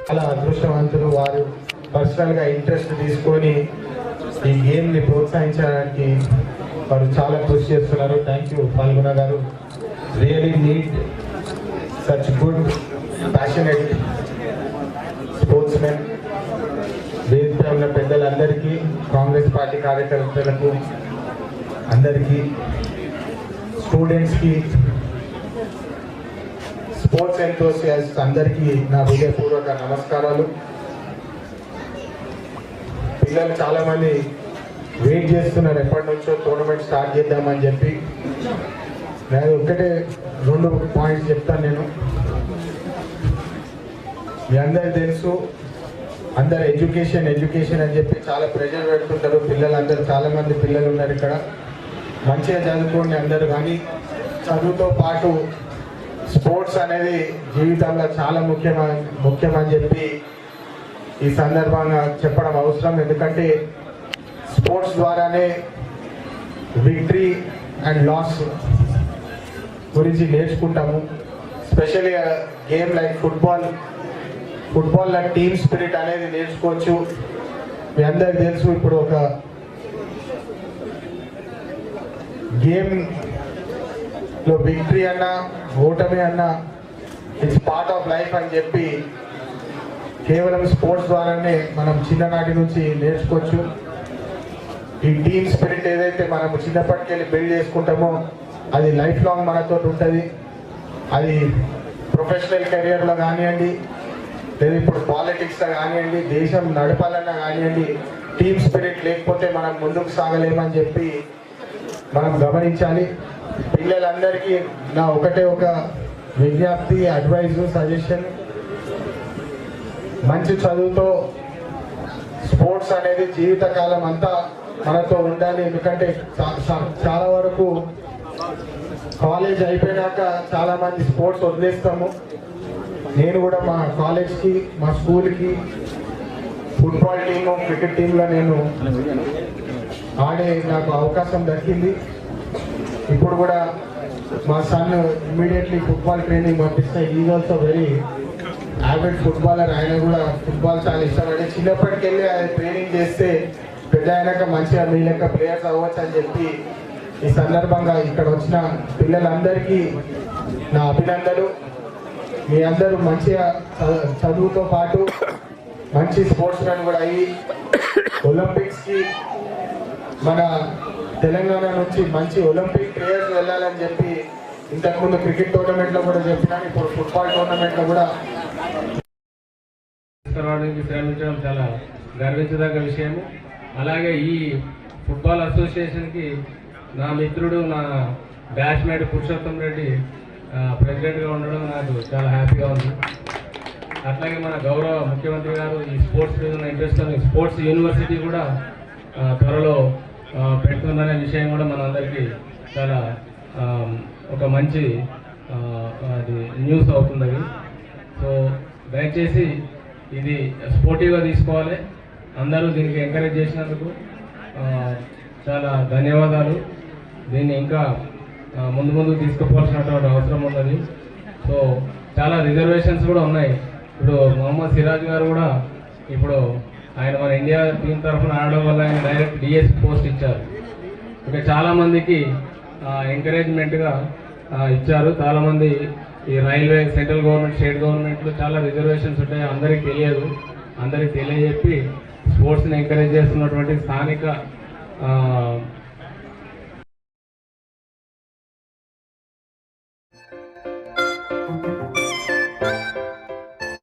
చాలా అదృష్టవంతులు. వారు పర్సనల్గా ఇంట్రెస్ట్ తీసుకొని ఈ గేమ్ని ప్రోత్సహించడానికి వారు చాలా కృషి చేస్తున్నారు. థ్యాంక్ యూ పాల్గొన గారు. Really need such good passionate sports men. వేదికపై ఉన్న పెద్దలందరికీ, కాంగ్రెస్ పార్టీ కార్యకర్తలకు అందరికీ, స్టూడెంట్స్కి, స్పోర్ట్స్ ఎంతోసియాస్ట్ అందరికీ నా హృదయపూర్వక నమస్కారాలు. పిల్లలు చాలామంది వెయిట్ చేస్తున్నారు, ఎప్పటి నుంచో టోర్నమెంట్ స్టార్ట్ చేద్దామని చెప్పి. నేను ఒక్కటే 2 పాయింట్స్ చెప్తాను. నేను మీ అందరికి తెలుసు, అందరు ఎడ్యుకేషన్ అని చెప్పి చాలా ప్రెషర్ పెడుతుంటారు. పిల్లలందరూ చాలామంది పిల్లలు ఉన్నారు ఇక్కడ. మంచిగా చదువుకోండి అందరూ, కానీ చదువుతో పాటు స్పోర్ట్స్ అనేది జీవితంలో చాలా ముఖ్యమని చెప్పి ఈ సందర్భంగా చెప్పడం అవసరం. ఎందుకంటే స్పోర్ట్స్ ద్వారానే విక్టరీ అండ్ లాస్ గురించి నేర్చుకుంటాము. స్పెషల్లీ గేమ్ లైక్ ఫుట్బాల్లో టీమ్ స్పిరిట్ అనేది నేర్చుకోవచ్చు. మీ అందరికి తెలుసు, ఇప్పుడు ఒక గేమ్లో విక్టరీ అన్నా ఓటమి అన్నా ఇట్స్ పార్ట్ ఆఫ్ లైఫ్ అని చెప్పి కేవలం స్పోర్ట్స్ ద్వారానే మనం చిన్ననాటి నుంచి నేర్చుకోవచ్చు. ఈ టీమ్ స్పిరిట్ ఏదైతే మనం చిన్నప్పటికెళ్ళి బిల్డ్ చేసుకుంటామో అది లైఫ్ లాంగ్ మనతో ఉంటుంది. అది ప్రొఫెషనల్ కెరియర్లో కానివ్వండి, లేదా ఇప్పుడు పాలిటిక్స్లో కానివ్వండి, దేశం నడపాలన్నా కానివ్వండి, టీమ్ స్పిరిట్ లేకపోతే మనం ముందుకు సాగలేమని చెప్పి మనం గమనించాలి. పిల్లలందరికీ నా ఒకటే ఒక విజ్ఞప్తి, అడ్వైజు, సజెషన్, మంచి చదువుతో స్పోర్ట్స్ అనేది జీవితకాలం అంతా మనతో ఉండాలి. ఎందుకంటే చాలా వరకు కాలేజ్ అయిపోయినాక చాలామంది స్పోర్ట్స్ వదిలేస్తాము. నేను కూడా మా కాలేజ్కి, మా స్కూల్కి ఫుట్బాల్ టీము, క్రికెట్ టీంలో నేను ఆడే నాకు అవకాశం దక్కింది. ఇప్పుడు కూడా మా సన్ ఇమ్మీడియట్లీ ఫుట్బాల్ ట్రైనింగ్ పంపిస్తే ఈజ్ ఆల్సో వెరీ యావెడ్ ఫుట్బాలర్. ఆయన కూడా ఫుట్బాల్ చాలా ఇష్టపడి చిన్నప్పటికెళ్ళి ఆయన ట్రైనింగ్ చేస్తే పెద్ద అయినాక మంచిగా మీ లెక్క ప్లేయర్స్ అవ్వచ్చు అని చెప్పి ఈ సందర్భంగా ఇక్కడ వచ్చిన పిల్లలందరికీ నా అభినందనలు. మీ అందరూ మంచిగా చదువుతో పాటు మంచి స్పోర్ట్స్ మ్యాన్ కూడా అయ్యి ఒలింపిక్స్కి మన తెలంగాణ నుంచి మంచి ఒలింపిక్ ప్లేయర్స్ వెళ్ళాలని చెప్పి ఇంతకుముందు క్రికెట్ టోర్నమెంట్లో కూడా చెప్పినాను, ఇప్పుడు ఫుట్బాల్ టోర్నమెంట్లో కూడా శ్రమించడం చాలా గర్వించదగ్గ విషయము. అలాగే ఈ ఫుట్బాల్ అసోసియేషన్కి నా మిత్రుడు, నా బ్యాచ్మేట్ పురుషోత్తం రెడ్డి ప్రెసిడెంట్గా ఉండడం నాకు చాలా హ్యాపీగా ఉంది. అట్లాగే మన గౌరవ ముఖ్యమంత్రి గారు ఈ స్పోర్ట్స్ మీద ఉన్న ఇంట్రెస్ట్ స్పోర్ట్స్ యూనివర్సిటీ కూడా త్వరలో పెడుతుందనే విషయం కూడా మనందరికీ చాలా ఒక మంచి అది న్యూస్ అవుతుంది అది. సో దయచేసి ఇది స్పోర్టివ్గా తీసుకోవాలి. అందరూ దీనికి ఎంకరేజ్ చేసినందుకు చాలా ధన్యవాదాలు. దీన్ని ఇంకా ముందు తీసుకుపోవాల్సినటువంటి అవసరం ఉన్నది. సో చాలా రిజర్వేషన్స్ కూడా ఉన్నాయి. ఇప్పుడు మొహమ్మద్ సిరాజ్ గారు కూడా ఇప్పుడు ఆయన మన ఇండియా టీం తరఫున ఆడడం వల్ల ఆయన డైరెక్ట్ డిఎస్ పోస్ట్ ఇచ్చారు. ఇంకా చాలామందికి ఎంకరేజ్మెంట్గా ఇచ్చారు. చాలామంది ఈ రైల్వే, సెంట్రల్ గవర్నమెంట్, స్టేట్ గవర్నమెంట్లో చాలా రిజర్వేషన్స్ ఉంటాయి, అందరికీ తెలియదు. అందరికీ తెలియజెప్పి స్పోర్ట్స్ని ఎంకరేజ్ చేస్తున్నటువంటి స్థానిక